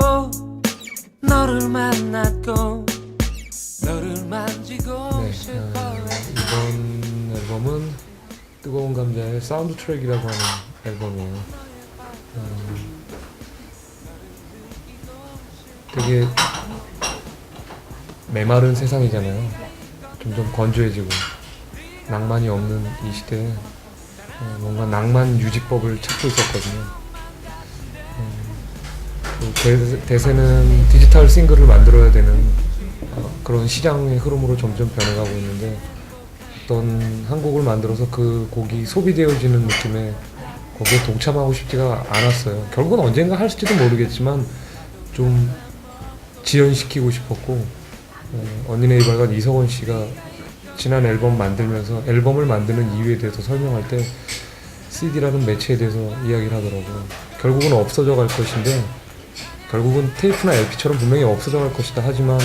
알고 너를 만났고 너를 만지고 싶어. 이번 앨범은 뜨거운 감자의 사운드 트랙이라고 하는 앨범이에요. 되게 메마른 세상이잖아요. 점점 건조해지고 낭만이 없는 이 시대에 뭔가 낭만 유지법을 찾고 있었거든요. 대세는 디지털 싱글을 만들어야 되는 그런 시장의 흐름으로 점점 변해가고 있는데, 어떤 한 곡을 만들어서 그 곡이 소비되어지는 느낌에 거기에 동참하고 싶지가 않았어요. 결국은 언젠가 할지도 모르겠지만 좀 지연시키고 싶었고, 언니네 이발관 이석원 씨가 지난 앨범 만들면서 앨범을 만드는 이유에 대해서 설명할 때 CD라는 매체에 대해서 이야기를 하더라고요. 결국은 없어져 갈 것인데, 결국은 테이프나 LP처럼 분명히 없어져 갈 것이다. 하지만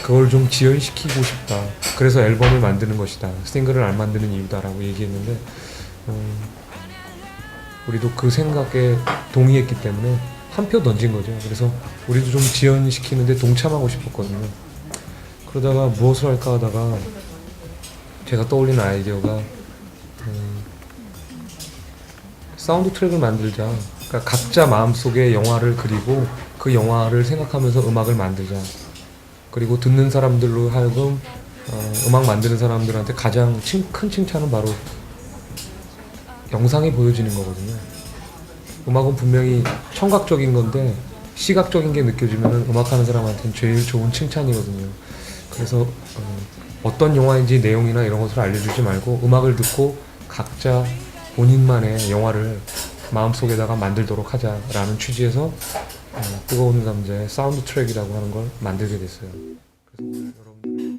그걸 좀 지연시키고 싶다. 그래서 앨범을 만드는 것이다. 싱글을 안 만드는 이유다라고 얘기했는데, 우리도 그 생각에 동의했기 때문에 한 표 던진 거죠. 그래서 우리도 좀 지연시키는데 동참하고 싶었거든요. 그러다가 무엇을 할까 하다가 제가 떠올린 아이디어가 사운드 트랙을 만들자. 그러니까 각자 마음속에 영화를 그리고 그 영화를 생각하면서 음악을 만들자. 그리고 듣는 사람들로 하여금 음악 만드는 사람들한테 가장 큰 칭찬은 바로 영상이 보여지는 거거든요. 음악은 분명히 청각적인 건데 시각적인 게 느껴지면 음악하는 사람한테는 제일 좋은 칭찬이거든요. 그래서 어떤 영화인지 내용이나 이런 것을 알려주지 말고 음악을 듣고 각자 본인만의 영화를 마음속에다가 만들도록 하자라는 취지에서 뜨거운 감자의 사운드 트랙이라고 하는 걸 만들게 됐어요. 그래서 여러분들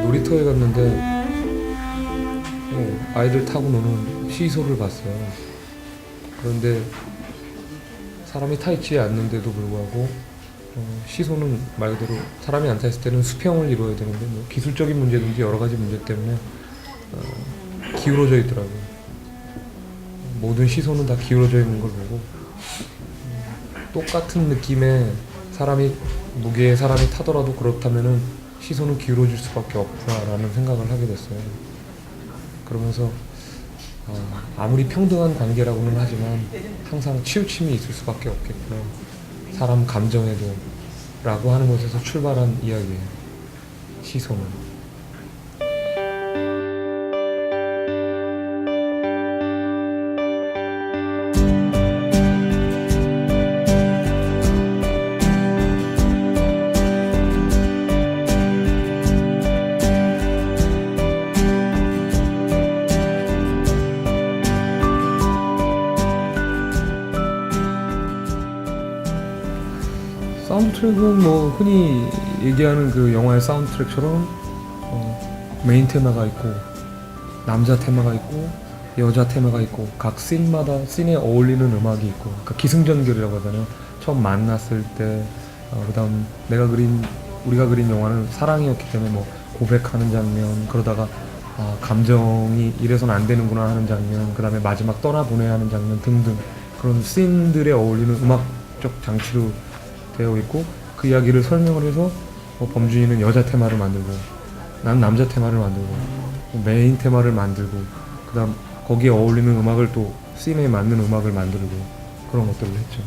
놀이터에 갔는데 아이들 타고 노는 시소를 봤어요. 그런데 사람이 타 있지 않는데도 불구하고 시소는 말 그대로 사람이 안 타 있을 때는 수평을 이루어야 되는데 뭐 기술적인 문제든지 여러 가지 문제 때문에 기울어져 있더라고요. 모든 시소는 다 기울어져 있는 걸 보고 똑같은 느낌의 무게의 사람이 타더라도 그렇다면은 시선은 기울어질 수밖에 없구나라는 생각을 하게 됐어요. 그러면서 아무리 평등한 관계라고는 하지만 항상 치우침이 있을 수밖에 없겠구나. 사람 감정에도 라고 하는 것에서 출발한 이야기예요. 시선은. 사운드 트랙은 뭐 흔히 얘기하는 그 영화의 사운드 트랙처럼 메인 테마가 있고 남자 테마가 있고 여자 테마가 있고 각 씬마다 씬에 어울리는 음악이 있고, 그러니까 기승전결이라고 하잖아요. 처음 만났을 때 그다음 우리가 그린 영화는 사랑이었기 때문에 뭐 고백하는 장면, 그러다가 감정이 이래서는 안 되는구나 하는 장면, 그 다음에 마지막 떠나보내야 하는 장면 등등 그런 씬들에 어울리는 음악적 장치로 되어 있고, 그 이야기를 설명을 해서 범준이는 여자 테마를 만들고 난 남자 테마를 만들고 메인 테마를 만들고 그 다음 거기에 어울리는 음악을 또 씬에 맞는 음악을 만들고 그런 것들을 했죠.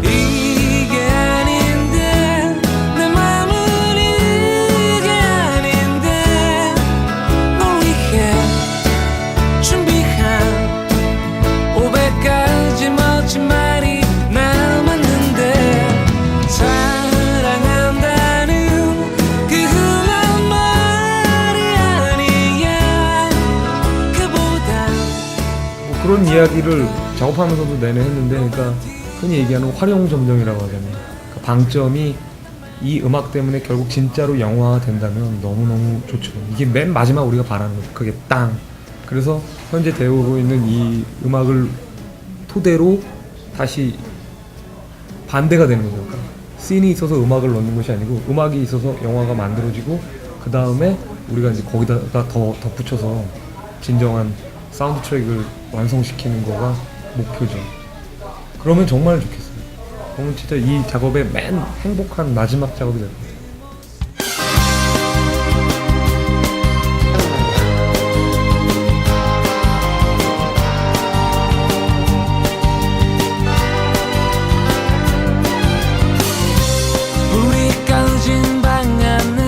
이게 아닌데 내 맘은 이게 아닌데 널 위해 준비한 500가지 멋진 말이 남았는데 사랑한다는 그 흔한 말이 아니야. 그보다 그런 이야기를 작업하면서도 내내 했는데, 그러니까 흔히 얘기하는 활용 점정이라고 하잖아요. 그러니까 방점이 이 음악 때문에 결국 진짜로 영화가 된다면 너무너무 좋죠. 이게 맨 마지막 우리가 바라는 거죠. 그게 땅. 그래서 현재 되어오고 있는 이 음악을 토대로 다시 반대가 되는 거죠. 그러니까 씬이 있어서 음악을 넣는 것이 아니고 음악이 있어서 영화가 만들어지고 그 다음에 우리가 이제 거기다가 더 덧붙여서 진정한 사운드 트랙을 완성시키는 거가 목표죠. 그러면 정말 좋겠어요. 그러면 진짜 이 작업의 맨 행복한 마지막 작업이 될 것 같아요. 불이 꺼진 방 안에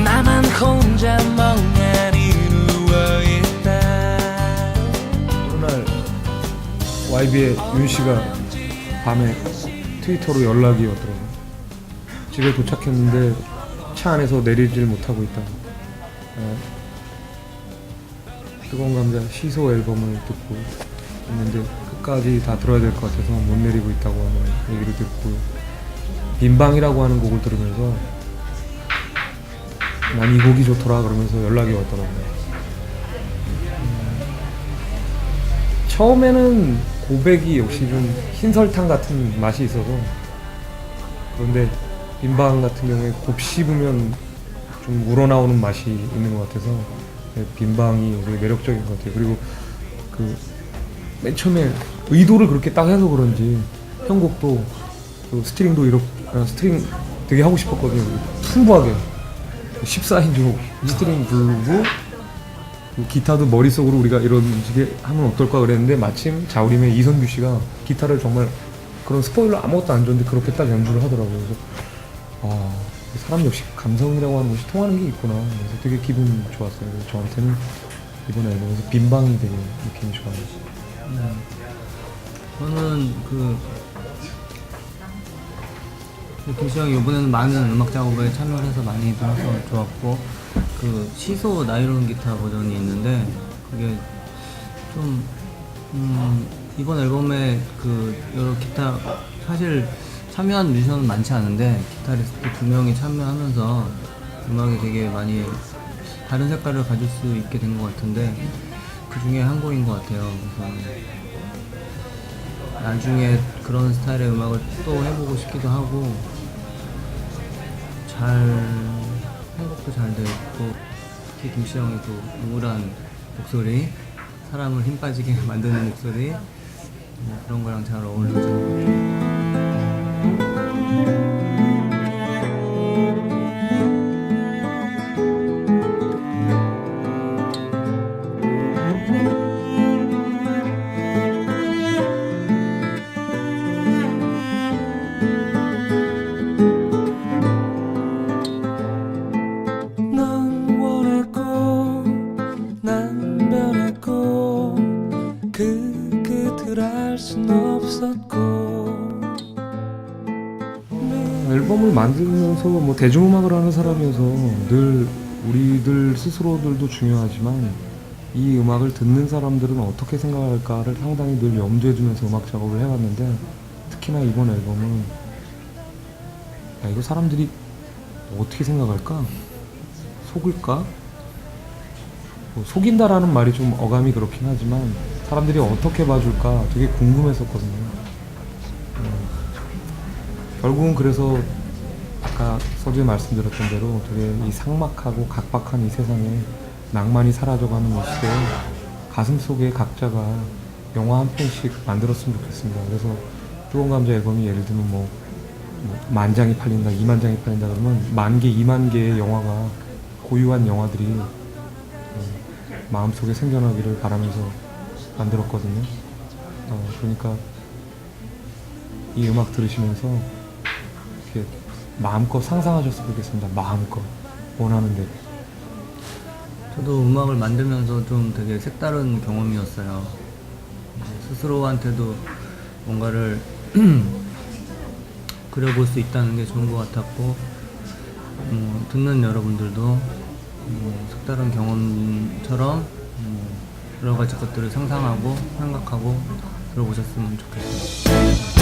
나만 혼자 멍하니 누워있다. 어느 날 YB의 윤 씨가 밤에 트위터로 연락이 왔더라고요. 집에 도착했는데 차 안에서 내리질 못하고 있다고. 뜨거운 감자 시소 앨범을 듣고 있는데 끝까지 다 들어야 될 것 같아서 못 내리고 있다고 하는 얘기를 듣고 빈방이라고 하는 곡을 들으면서 난 이 곡이 좋더라 그러면서 연락이 왔더라고요. 처음에는 고백이 역시 좀 흰설탕 같은 맛이 있어서 그런데 빈방 같은 경우에 곱씹으면 좀 우러나오는 맛이 있는 것 같아서 빈방이 되게 매력적인 것 같아요. 그리고 그 맨 처음에 의도를 그렇게 딱 해서 그런지 편곡도 그 스트링도 이렇게 스트링 되게 하고 싶었거든요. 풍부하게 14인조 스트링 부르고 그 기타도 머릿속으로 우리가 이런 식의 하면 어떨까 그랬는데 마침 자우림의 이선규 씨가 기타를 정말 그런 스포일러 아무것도 안 줬는데 그렇게 딱 연주를 하더라고요. 그래서 사람 역시 감성이라고 하는 것이 통하는 게 있구나. 그래서 되게 기분 좋았어요. 그래서 저한테는 이번 앨범에서 빈방이 되게 느낌이 좋아요. 저는 김시영이 이번에는 많은 음악 작업에 참여를 해서 많이 해서 좋았고 그 시소 나이론 기타 버전이 있는데 그게 좀 이번 앨범에 그 여러 기타 사실 참여한 뮤지션은 많지 않은데 기타리스트 2명이 참여하면서 음악이 되게 많이 다른 색깔을 가질 수 있게 된 것 같은데 그 중에 한 곡인 것 같아요. 그래서 나중에 그런 스타일의 음악을 또 해보고 싶기도 하고 편곡도 잘 되어 있고 특히 김시영의 그 우울한 목소리, 사람을 힘 빠지게 만드는 목소리 그런 거랑 잘 어울리죠. 넌 원했고 난 변했고 그 끝을 알 순 없었고 앨범을 만들면서 뭐 대중음악을 하는 사람이어서 늘 우리들 스스로들도 중요하지만 이 음악을 듣는 사람들은 어떻게 생각할까를 상당히 늘 염두에 두면서 음악 작업을 해왔는데 특히나 이번 앨범은 야 이거 사람들이 어떻게 생각할까? 속을까? 뭐 속인다라는 말이 좀 어감이 그렇긴 하지만 사람들이 어떻게 봐줄까 되게 궁금했었거든요. 결국은 그래서 아까 서두에 말씀드렸던 대로 되게 이 삭막하고 각박한 이 세상에 낭만이 사라져가는 이 시대에 가슴 속에 각자가 영화 한 편씩 만들었으면 좋겠습니다. 그래서 뜨거운 감자 앨범이 예를 들면 뭐 10,000장이 팔린다, 20,000장이 팔린다 그러면 10,000개, 20,000개의 영화가 고유한 영화들이 마음속에 생겨나기를 바라면서 만들었거든요. 그러니까 이 음악 들으시면서 이렇게 마음껏 상상하셨으면 좋겠습니다. 마음껏 원하는 대로. 저도 음악을 만들면서 좀 되게 색다른 경험이었어요. 스스로한테도 뭔가를 그려볼 수 있다는 게 좋은 것 같았고 듣는 여러분들도 색다른 경험처럼 여러 가지 것들을 상상하고 생각하고 들어보셨으면 좋겠어요.